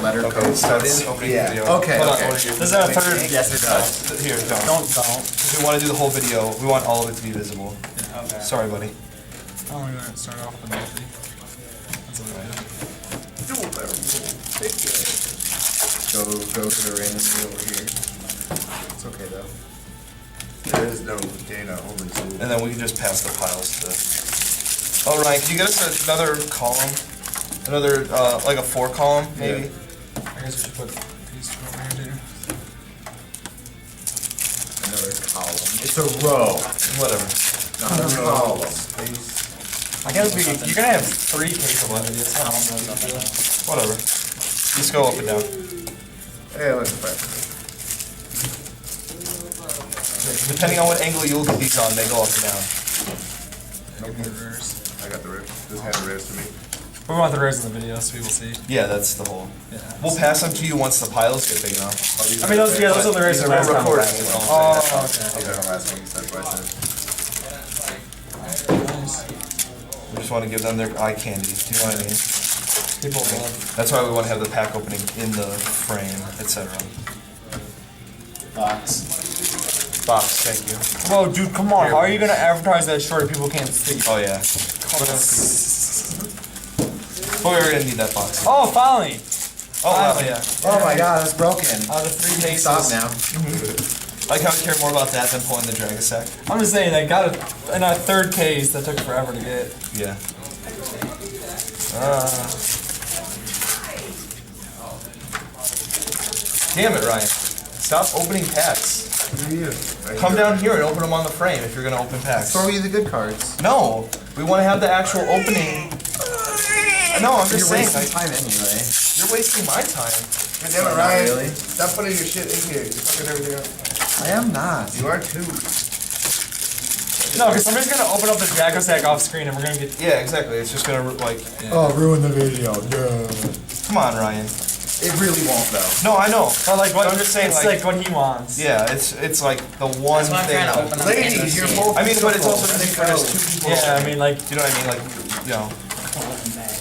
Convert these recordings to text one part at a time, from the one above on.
letter Okay, code so stuff it's in? opening Yeah. video. Okay, Hold on, okay. what do you- This is our third. Yes, it does. Here, don't. Don't. We want to do the whole video. We want all of it to be visible. Yeah, okay. Sorry, buddy. Oh, we're gonna start off with the multi. That's what we Go to the random over here. It's okay though. There is no data, only two. And then we can just pass the piles to... Oh, Ryan, can you get us another column? Another, like a 4 column, maybe? I guess we should put these two over here, too. Another column. It's a row. Whatever. Not a column. I guess you're gonna have 3 cases of videos. Whatever. Just go up and down. Hey, let's try. Depending on what angle you look at these on, they go up and down. I got the rears. This had the rears to me. We want the rares in the video, so we will see. Yeah, that's the whole... Yeah. We'll pass them to you once the piles get big enough. I mean, those are the rares These that are last time. recording. Oh, okay. Okay, the last one you said, but I said. We just want to give them their eye candy. Do you know what I mean? People love. That's why we want to have the pack opening in the frame, etc. Box. Box, thank you. Whoa, dude, come on. How are you gonna advertise that short if people can't see? Oh yeah. But we're gonna need that box. Oh, finally! Oh wow, Finally. yeah. Oh my god, that's broken. Out of 3 cases. Stop now. I like how we care more about that than pulling the Dragasack. I'm just saying, I got it in our 3rd case that took forever to get. Yeah. Damn it, Ryan. Stop opening packs. Come down here and open them on the frame if you're gonna open packs. Throw you the good cards. No, we want to have the actual opening. No, I'm just You're saying, wasting like, time anyway. you're wasting my time. God damn it, Ryan. Really? Stop putting your shit in here. You're fucking everything up. I am not. You are too. No, because somebody's gonna open up the Dragasack off screen and we're gonna get. Yeah, exactly. It's just gonna like. Oh, ruin the video. Come on, Ryan. It really won't though. No, I know. But like, what, I'm just saying, it's like- like what he wants. Yeah, it's like the one That's why I'm thing. trying to open up Ladies, you're both. I mean, but it's also beautiful. easy for just 2 people. Yeah, I mean, like. You know what I mean? Like, you know.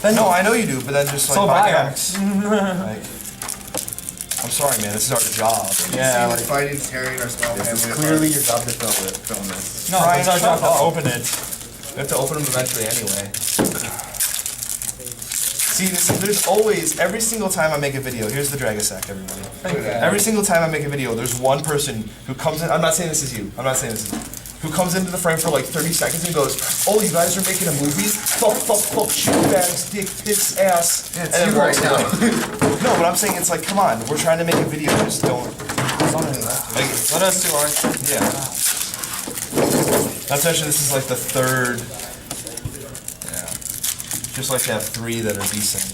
Then No, I know you do, but then just like So buy buy 'em. packs. Like, I'm sorry, man. This is our job. Yeah, See like. this fighting carrying our small family. It's clearly your job to film this. No, Ryan, it's our job shut to up. open it. We have to open them eventually anyway. See, there's always, every single time I make a video, here's the Dragasack, everybody. Every single time I make a video, there's one person who comes in, I'm not saying this is you, who comes into the frame for like 30 seconds and goes, oh, you guys are making a movie? Fuck, fuck, fuck, shit bags, dick, piss, ass. Yeah, it's And you then right walks now. away. No, but I'm saying it's like, come on, we're trying to make a video, just don't. Like, Let us do our thing. yeah. Not to mention this is like the 3rd. Yeah. Just like to have 3 that are decent.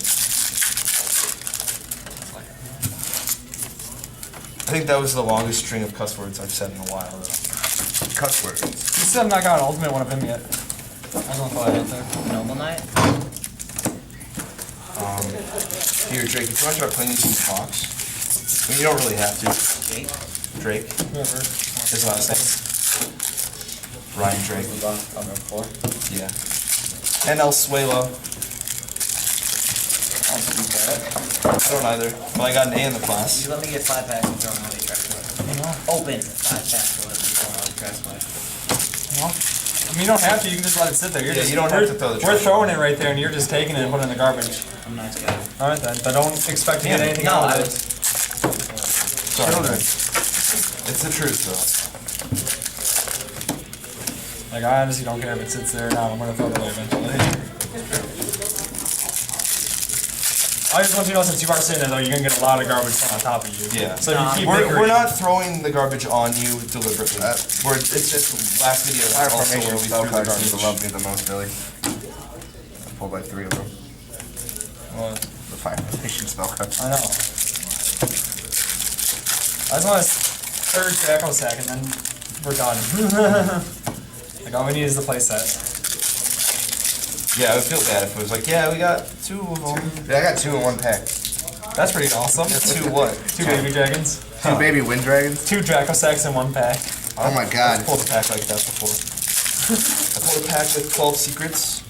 I think that was the longest string of cuss words I've said in a while. Though. Cuss words. You still have not got an ultimate one of him yet. I don't know if I out there. Noble Knight? Here, Drake, if you want to start playing these in box, I mean, you don't really have to. Jake? Drake, Whoever. his last name. Ryan Drake. Yeah. And El Suelo. I don't either. But I got an A in the class. You let me get 5 packs and throw them out of trash away. Open 5 packs and let me throw them out of trash away. Well, I mean, you don't have to. You can just let it sit there. You're Yeah, just, you don't have to throw the We're trash throwing it right there, and you're just taking it and putting it in the garbage. I'm a nice guy. All right, then. But don't expect to get Yeah, anything No, out I of was. it. Sorry, man. It's the truth, though. Like, I honestly don't care if it sits there or not. I'm gonna throw it away eventually. I just want you to know, since you are sitting there, though, you're gonna get a lot of garbage thrown on top of you. Yeah. So if you keep We're not throwing the garbage on you deliberately. It's just last video Fire also formation where we spell threw the cards seem to garbage. love me the most, really. I pulled like 3 of them. What? The fire formation spell cards. I know. I just want a 3rd Jacko sack, and then we're done. Like, all we need is the playset. Yeah, I would feel bad if it was like, yeah, we got 2 of them. Yeah, I got 2 in 1 pack. That's pretty awesome. 2 what? 2 baby dragons. 2 baby wind dragons. 2 Draco sacks in 1 pack. Oh my I've god. pulled a pack like that before. I pulled a pack with 12 secrets.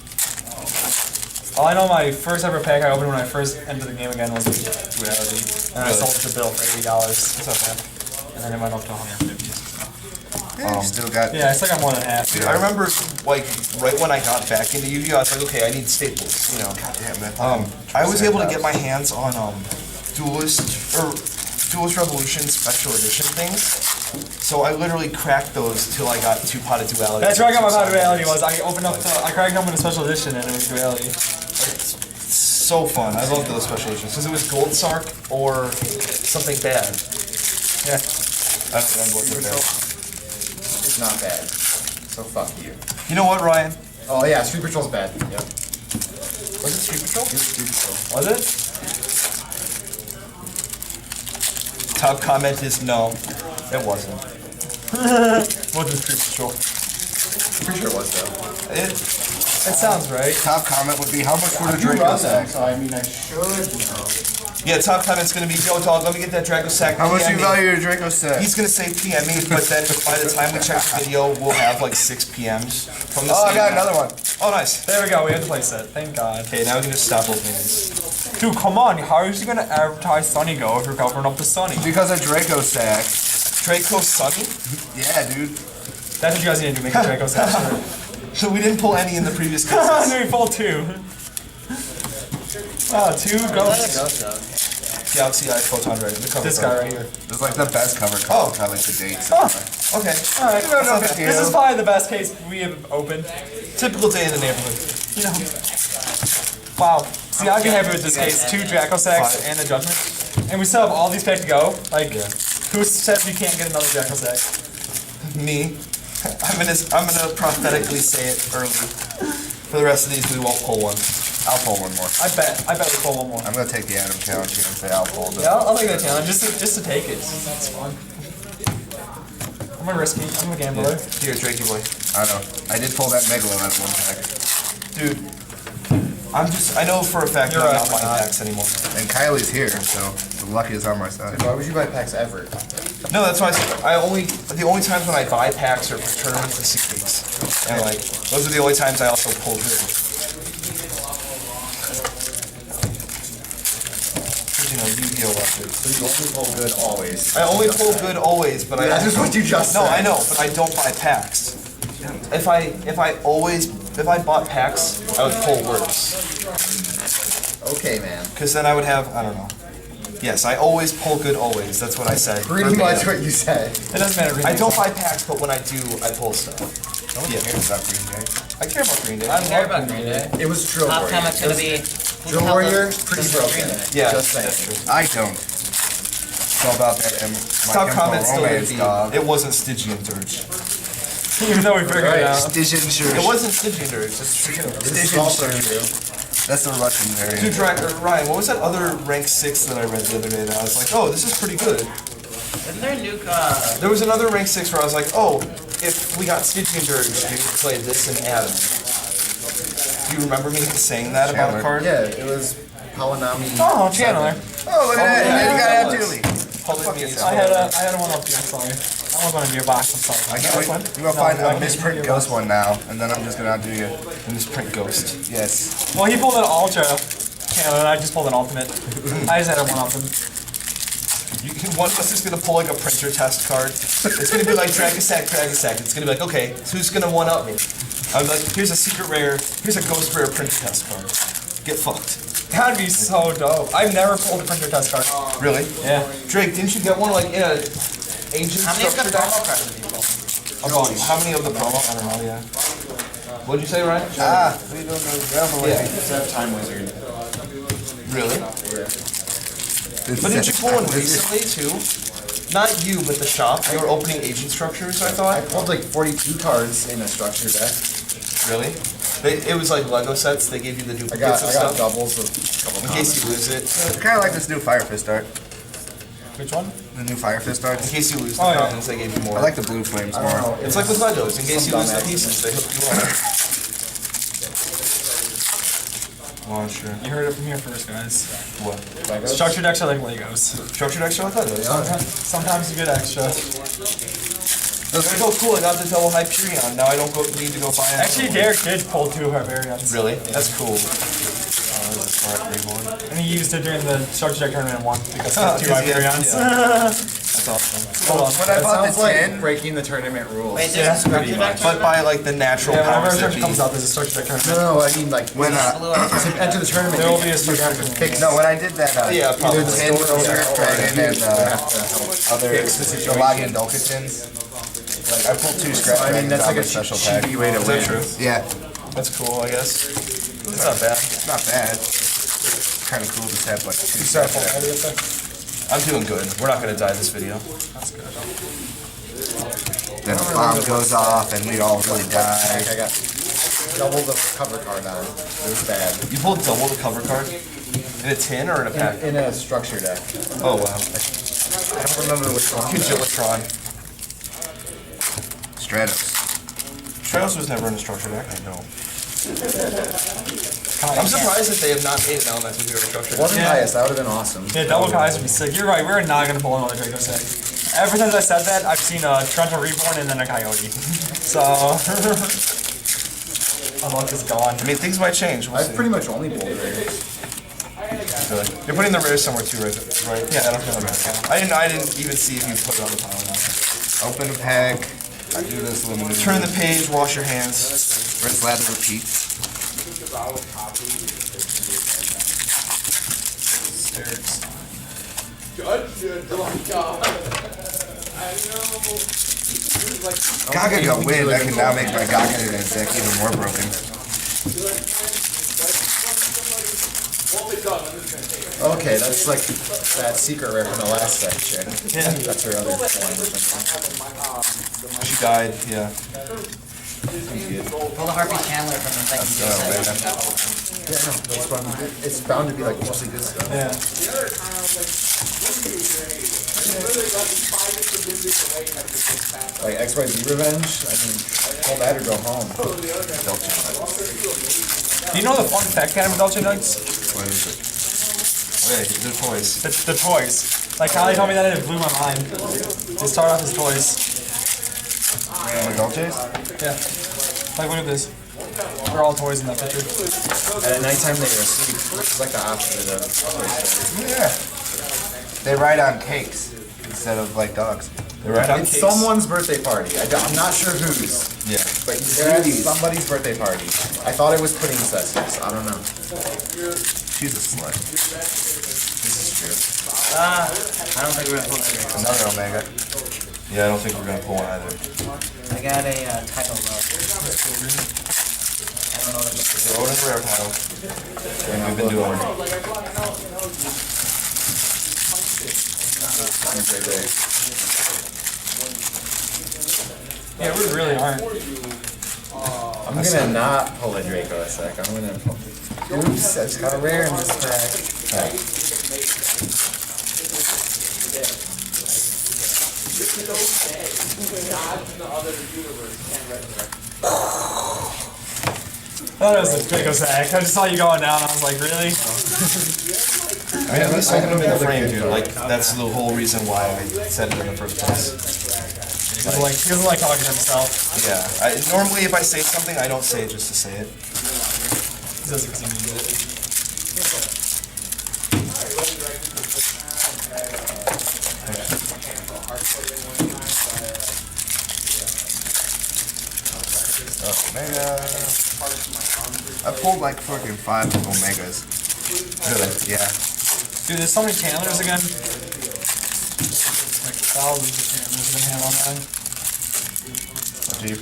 All I know, my first ever pack I opened when I first entered the game again was Duality. And I sold it to Bill for $80. It's okay. And then it went up to 150. Yeah, you still got. Yeah, I still got more than half. Dude, I remember, like, right when I got back into Yu-Gi-Oh, I was like, okay, I need staples, you know. Damn, man. I was able to get my hands on Duelist Revolution special edition things. So I literally cracked those till I got 2 Pot of Duality. That's where I got my Pot of Duality was. I opened up I cracked open a special edition and it was Duality. So fun. I love those special editions because it was Gold Sark or something bad. Yeah. I don't remember what the bad. It's not bad. So fuck you. You know what, Ryan? Oh yeah, Street Patrol's bad. Yep. Was it Street Patrol? It was Street Patrol. Was it? Top comment is no. It wasn't. Wasn't Street Patrol. Pretty sure it was though. It sounds right. Top comment would be how much for the You Draco run them, sack? so I mean I should know. Yeah, top comment's gonna be, yo dog, let me get that Draco sack. How much PM you me." value your Draco sack? He's gonna say PM me, but then by the time we check the video, we'll have like 6 PMs from the Oh, I same got guy. another one. Oh, nice. There we go, we had the playset. Thank God. Okay, now we can just stop opening these. Dude, come on, how is he gonna advertise Sunny Go if you're covering up the Sunny? Because of Draco sack. Draco Sunny? Yeah, dude. That's what you guys need to do, make a Draco set shirt. So we didn't pull any in the previous cases. No, we pulled 2. Oh, 2 ghosts. Galaxy Eye Photon Ray. The cover This photo. guy right here. It was like the best cover Oh. card. I like the dates. Okay. Alright, No, no, big this deal. is probably the best case we have opened. Typical day in the neighborhood. You know. Wow. See, I'd be happy with this case. 2 Draco sacks 5. and a Judgment. And we still have all these packs to go. Like, who says we can't get another Draco sack? Me. I'm gonna prophetically say it early. For the rest of these, we won't pull one. I'll pull one more. I bet we pull one more. I'm gonna take the Adam challenge here and say I'll pull the. Yeah, I'll take that challenge just to take it. That's fun. I'm a risky. I'm a gambler. Here, Drakey boy. I know. I did pull that Megalo out of one pack. Dude. I know for a fact You're that I'm right, not buying why not? packs anymore. And Kylie's here, so the luck is on my side. Why would you buy packs ever? No, that's why I said, the only times when I buy packs are for tournaments and secrets. And like, those are the only times I also pull good. You know, Yu-Gi-Oh! Records. So you only pull good always. I only pull good always, but I That's just what you just No, said. I know, but I don't buy packs. If I bought packs, I would pull worse. Okay, man. Because then I would have, I don't know. Yes, I always pull good always. That's what I said. Pretty much what you said. It doesn't matter. I don't buy packs, but when I do, I pull stuff. No one cares about Green Day. I care about Green Day. I don't care about Green Day. It was Drill Top Warrior. comment's gonna be. Drill Warrior, pretty This is Green broken. Day. Yeah, Just saying. that's true. I don't. It's all about that. My Top chemical comment still gonna romance, be, dog. it wasn't Stygian Dirge. Even though we figured it out. Stygian shirt. It wasn't Stygian Dirge, it's Stygian also shirt. true. That's the Russian variant. Dude, Ryan, what was that other rank 6 that I read the other day that I was like, oh, this is pretty good? Isn't there a new There was another rank 6 where I was like, oh, if we got Stygian Dirge, we could play this and Adam. Do you remember me saying that about a Chandler. card? Yeah, it was Polinami. Oh, Chandler. Oh, look at that. yeah, You got yeah, Adam it was. Dooley. Public media. I had a one up here. I'm sorry. I was gonna be a box. I'm sorry. I can't wait. We're gonna find a misprint ghost one now, and then I'm just gonna outdo you. And this print ghost. Oh, Yes. Well, he pulled an ultra. Chandler, and I just pulled an ultimate. I just had a one up him. One of us is gonna pull like a printer test card. It's gonna be like Dragosack. It's gonna be like, okay, so who's gonna one up me? I'm like, here's a secret rare, here's a ghost rare printer test card. Get fucked. That'd be so dope. I've never pulled a printer test card. Really? Yeah. Drake, didn't you get one like in a ancient How many of the structure deck? promo cards do people? A bunch. How many of the promo? I don't know, yeah. What'd you say, Ryan? Ah, we don't know. Yeah. It's that Time Wizard. Really? But didn't you pull one recently too? Not you, but the shop. They were opening agent structures, I I thought. pulled like 42 cards in a structure deck. Really? It was like Lego sets. They gave you the I duplicates got and stuff. doubles of a couple In case you lose it. I kind of like this new Fire Fist art. Which one? The new Fire Fist art. In case you lose the Oh, yeah. commons, they gave you more. I like the blue flames I don't more. know. It's like with Legos. In case you lose the dumbass. pieces, they hook you up. Oh, sure. You heard it from here first, guys. What? Legos. Structure decks are like Legos. Structured extra like Legos. Sometimes you get extra. Like, oh, cool, I got the double Hyperion. Now I don't need to go buy it. Actually, Derek did pull 2 Hyperions. Really? That's cool. Reborn. And he used it during the Structure Deck tournament and won because Oh, he has 2 'cause he has- Hyperions. That's awesome. Hold on. When I That bought sounds the like 10, breaking the tournament rules. Wait, Yeah, there's a structure pretty deck. But by like the natural Yeah, whenever a powers that structure be. comes out, there's a Structure Deck tournament. No, I mean like When to enter the tournament, There will you be a have structure to tournament. pick No, when I did that, Yeah, either probably. the Pin Owner Dragon and other fix the situation. Lagi and Dolkitins. Like I pulled 2 scrap I mean, dragons that's out like of a a special pack. cheapy way to Is win. that true? Yeah, That's cool, I guess. It's not bad. it's not bad. It's kind of cool to have like 2 Sorry, scrap Paul, dragons. how do you get I'm doing good. We're not gonna die this video. Then a bomb goes off and we all really die. I got double the cover card on. It was bad. You pulled double the cover card? In a tin or in a pack? In a structure deck. Oh wow. I don't remember which one. Congelatron. Stratos. Trails was never in a structure deck, I know. I'm surprised that they have not made an elemental hero structure deck. Wasn't Yeah. highest, that would have been awesome. Yeah, double guys would be sick. You're right, we're not gonna pull another Draco set. Ever since I said that, I've seen a Trento Reborn and then a Coyote. So my luck is gone. I mean, things might change. We'll I've see. pretty much only bowled it. Good. You're putting the rares somewhere too, right? Right? Yeah, I don't feel like I didn't even see if you put it on the pile or not. Open a pack. I do this limited. Turn the page, wash your hands. Rinse, lather, repeat. Gaga got wind. I can now make my Gaga in a deck even more broken. Okay, that's like that secret rare from the last section. Yeah. That's her other one. She died, yeah. Pull the Harpy Chandler from the thing you just said. Yeah, no, that's fun. It's bound to be like mostly good stuff. Yeah. Like XYZ Revenge, I mean, pull that or go home. Do you know the fun fact canon with Dolce Nugs? What is it? Oh yeah, the toys. The toys. Like Kylie told me that and it blew my mind. They start off as toys. Dolces? Yeah. Like look at this. They're all toys in that picture. And at nighttime they were asleep, which is like the opposite of Yeah. They ride on cakes instead of like dogs. They're right on It's case. someone's birthday party. I'm not sure whose, Yeah. but they're at somebody's birthday party. I thought it was pudding sessions. I don't know. She's a slut. I don't think we're gonna pull that Draco. Another Omega. Yeah, I don't think we're gonna pull one either. I got a title though. I don't know the Throw it in the rare pile. And we've been doing it. Yeah, we really aren't. I'm gonna not pull a Draco a sec. I'm gonna pull. Oops, I just got a rare in this pack. That was a Draco sack. I just saw you going down. I was like, really? I mean, at least open them in the frame, dude. Like, that's the whole reason why I said it in the first place. He doesn't like talking to himself. Yeah. Normally, if I say something, I don't say it just to say it. He says because he means it. Omega. I pulled like fucking 5 Omegas. Really? Yeah. Dude, there's so many channelers again. Like thousands of channelers in hand on that. Jeep.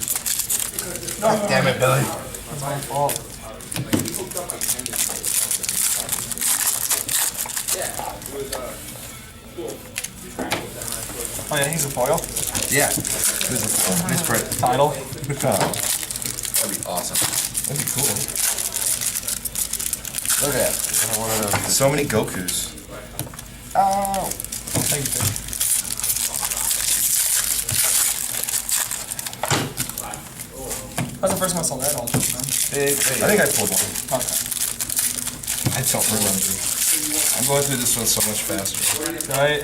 God damn it, Billy. It's my fault. Oh yeah, he's a foil. Yeah. Who's the Miss Brit? Title. That'd be awesome. That'd be cool. Look at that. I don't want to know. So many Gokus. Oh. Thank you. That's the first time I saw that all just man. I think I pulled one. Okay. I don't remember. I'm going through this one so much faster. Right?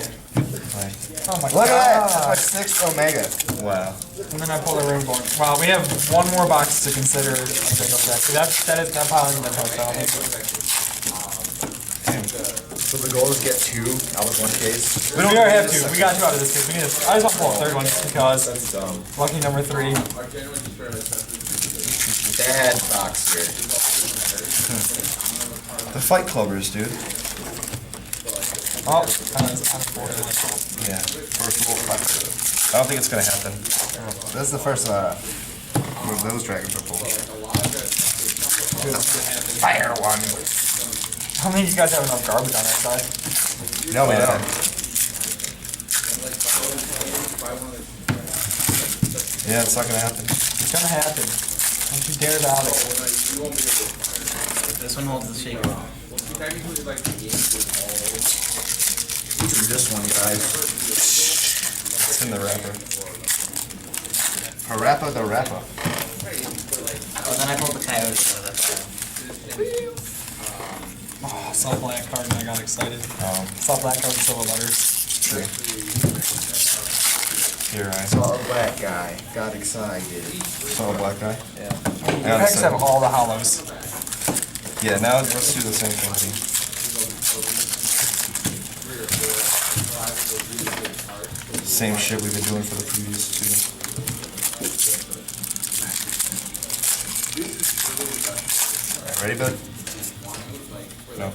Like, Oh my Look at that. god. That's my 6th Omega. wow. And then I pulled a Rainbow. Wow, we have one more box to consider a Draco deck. That pile isn't that touched, I don't think. So the goal is get 2 out of 1 case. We already have to. We got 2 out of this case. We need to, I just want to pull a third one just because. That's dumb. Lucky number 3. Bad box here. The Fight Clubbers, dude. Oh, that's unfortunate. Yeah. First rule fight. I don't think it's gonna happen. That's the first one of those dragons are pulled. Fire one. How many of you guys have enough garbage on that side? No, we don't. Yeah, it's not gonna happen. It's gonna happen. Don't you dare doubt it. This one holds the shaker. Do this one, guys. It's in the wrapper. Parappa the Rappa. Oh, then I pulled the coyote out of that pile. Oh, I saw a black card and I got excited. Saw black card and silver letters. True. Here, I Saw a black guy. Got excited. saw a black guy. Yeah. The packs have all the hollows. Yeah, now let's do the same thing. Same shit we've been doing for the previous 2. Alright, ready, bud? No.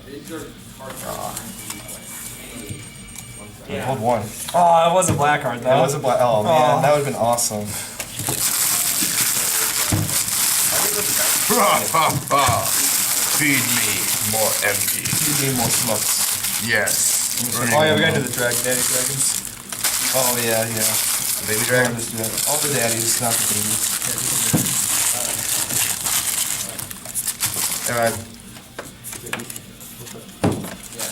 Hold 1. Oh, it was a black card though. That was a black. Oh man, Aw. that would have been awesome. Feed me more empty. You need more sluts. Yes. Oh yeah, we gotta do the dragon, daddy dragons. Oh yeah, yeah. The baby Dragon dragon. just do that. All the daddies, not the babies. Alright.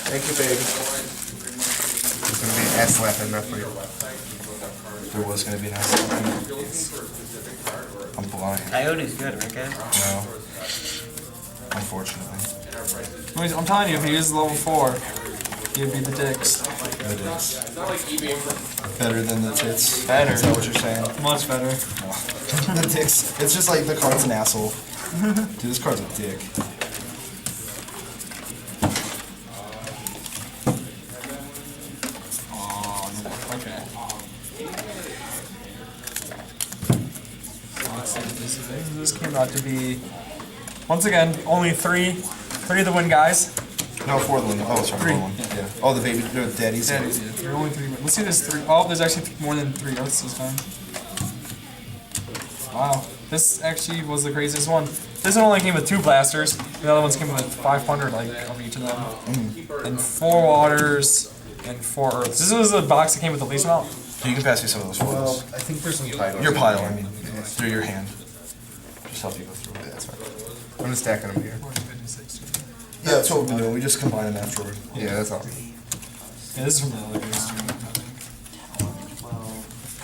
Thank you, baby. It's gonna be an ass slap in there for you. There was gonna be an ass. I'm blind. Coyote's good, right guys? No. Unfortunately. I'm telling you, if he uses level 4, he'd be the dicks. It is. Better than the tits. Better. Is that what you're saying? Much better. The dicks. It's just like the card's an asshole. Dude, this card's a dick. Oh, okay. This came out to be, once again, only three of the win guys. No, 4 of them. Oh, sorry, 3. 4 Yeah. Oh, the baby, the daddies. Daddies, yeah. There are only 3 win. Let's see, there's 3. Oh, there's actually more than 3 Earths this time. Wow. This actually was the craziest one. This one only came with 2 blasters. The other ones came with 500 like of each of them. And 4 waters and 4 earths. This was the box that came with the least amount. You can pass me some of those photos. I think there's some titles. Your pile, I mean. Through your hand. Just help you go through it. That's fine. I'm just stacking them here. Yeah, that's what we've been doing. We just combine them afterward. Yeah, that's all. Yeah, this is from the other games.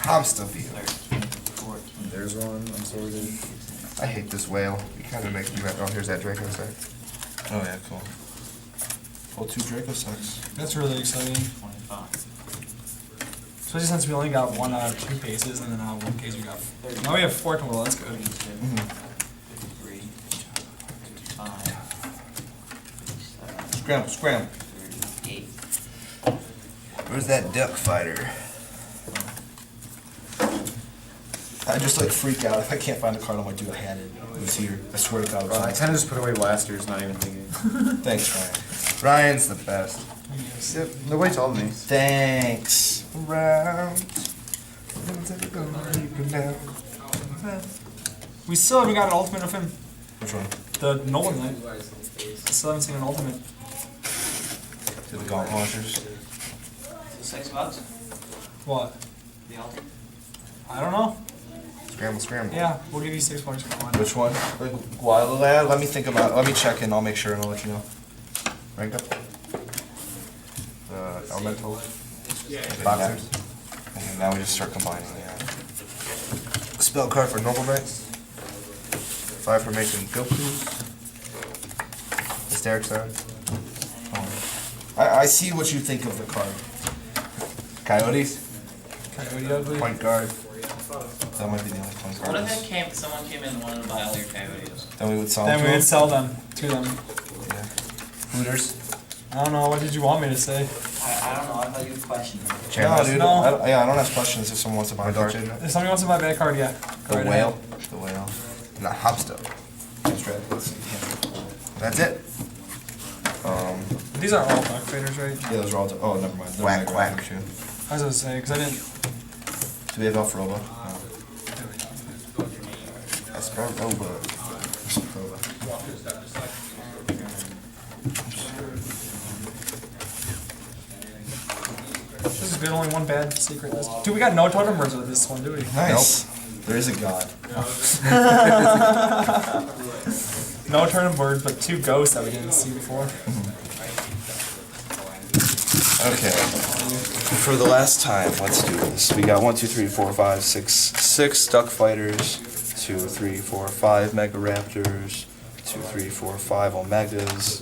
I'm still beat. There's one. Unsorted. I hate this whale. You kind of make me. Oh, here's that Draco set. Oh yeah, cool. Well, 2 Draco sacks. That's really exciting. Especially since we only got 1 out of 2 cases, and then out of 1 case we got. Now we have 4 total. That's good. Scram, scram. Where's that duck fighter? I just like freak out if I can't find the card. I'm like, dude, I had it. It was here. I swear to God. It was I here. kind of just put away blasters, not even thinking. Thanks, Ryan. Ryan's the best. Yep, nobody told me. Thanks. Around. We still haven't got an ultimate of him. Which one? The Nolan Knight. Still haven't seen an ultimate. To the gaunt launchers. $6? What? The ultimate? I don't know. Scramble, scramble. Yeah, we'll give you 6 points for one. Which one? Wild Lad? Let me think about it. Let me check and I'll make sure and I'll let you know. Rank up. Elemental. Boxers. And now we just start combining, yeah. Spell card for Noble Knights. 5 formation Goku's. Hysteric Sound. I see what you think of the card. Coyotes. Coyote Ugly. Point guard. That might be the only fun What card. if someone came in and wanted to buy all your coyotes? Then we would sell Then them we to would sell them to them. them. Yeah. Hooters. I don't know. What did you want me to say? I don't know, I thought you were questioning. No, dude. no. I don't ask questions if someone wants to buy a card. If somebody wants to buy a bad card, yeah. Go The right whale. ahead. The whale. Not Hopstone. That's right. Let's see. That's it. These are all duck faders, right? Yeah, those are all. Oh, never mind. They're Whack, Mega whack. Raptor too. I was gonna say, because I didn't. Do we have Alfroba? No. That's Alfroba. This is good, only one bad secret. Dude, we got no totem birds with this one, do we? Nice. There is a god. No totem birds, but 2 ghosts that we didn't see before. Okay. For the last time, let's do this. We got 1, 2, 3, 4, 5, 6 duck fighters, 2, 3, 4, 5 mega raptors, 2, 3, 4, 5 omegas,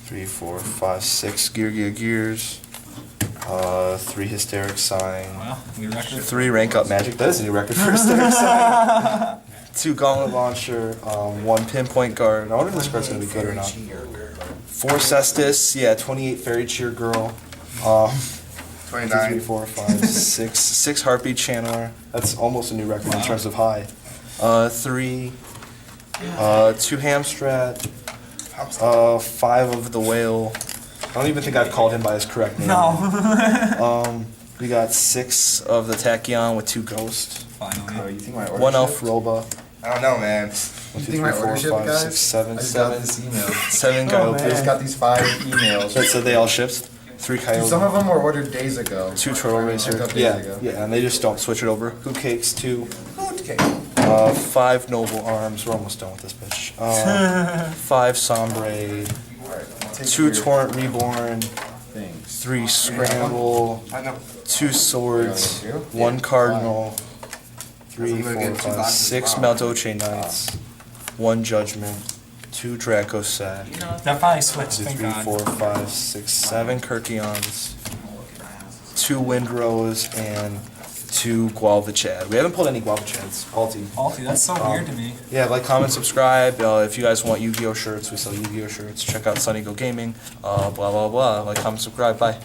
3, 4, 5, 6 gears, 3 hysteric sign, Wow, new record. 3 rank up magic. That is a new record for hysteric sign. 2 gauntlet launcher, 1 pinpoint guard. I wonder if this card's gonna be good or not. 4 cestus, yeah, 28 fairy cheer girl. 2, 3, 29. 4, 5, 6 heartbeat channeler. That's almost a new record in terms of high. 3, 2 hamstrat, 5 of the whale. I don't even think I've called him by his correct name. No. We got 6 of the Tachyon with 2 ghosts. Finally. You think my order 1 ship? elf roba. I don't know, man. 1, 2, You 3, think my 4, order ship, 5, guys? 6, 7, I just got 7, this email. 7 Oh, coyotes. I just got these 5 emails. So they all shipped. 3 Dude, coyotes. some of them were ordered days ago. 2 turtle Like racer. a couple Yeah, days ago. yeah, and they just don't switch it over. Who cakes 2. Okay. 5 noble arms. We're almost done with this bitch. 5 sombre. Alright, 2 torrent reborn. things. 3 scramble. I know. 2 swords. Yeah, thank you. 1 cardinal. 3, I'm gonna 4, get 2 5, boxes 6 of Mount Oche Knights. 1 judgment. 2 Draco sack. That finally switched, 2, thank 3, God. 4, 5, 6, 7 Kirkions. 2 Windrose and 2 Guava Chad. We haven't pulled any Guava Chads. Alti. Alti, that's so weird to me. Yeah, like, comment, subscribe. If you guys want Yu-Gi-Oh shirts, we sell Yu-Gi-Oh shirts. Check out Sunny Go Gaming. Blah, blah, blah. Like, comment, subscribe. Bye.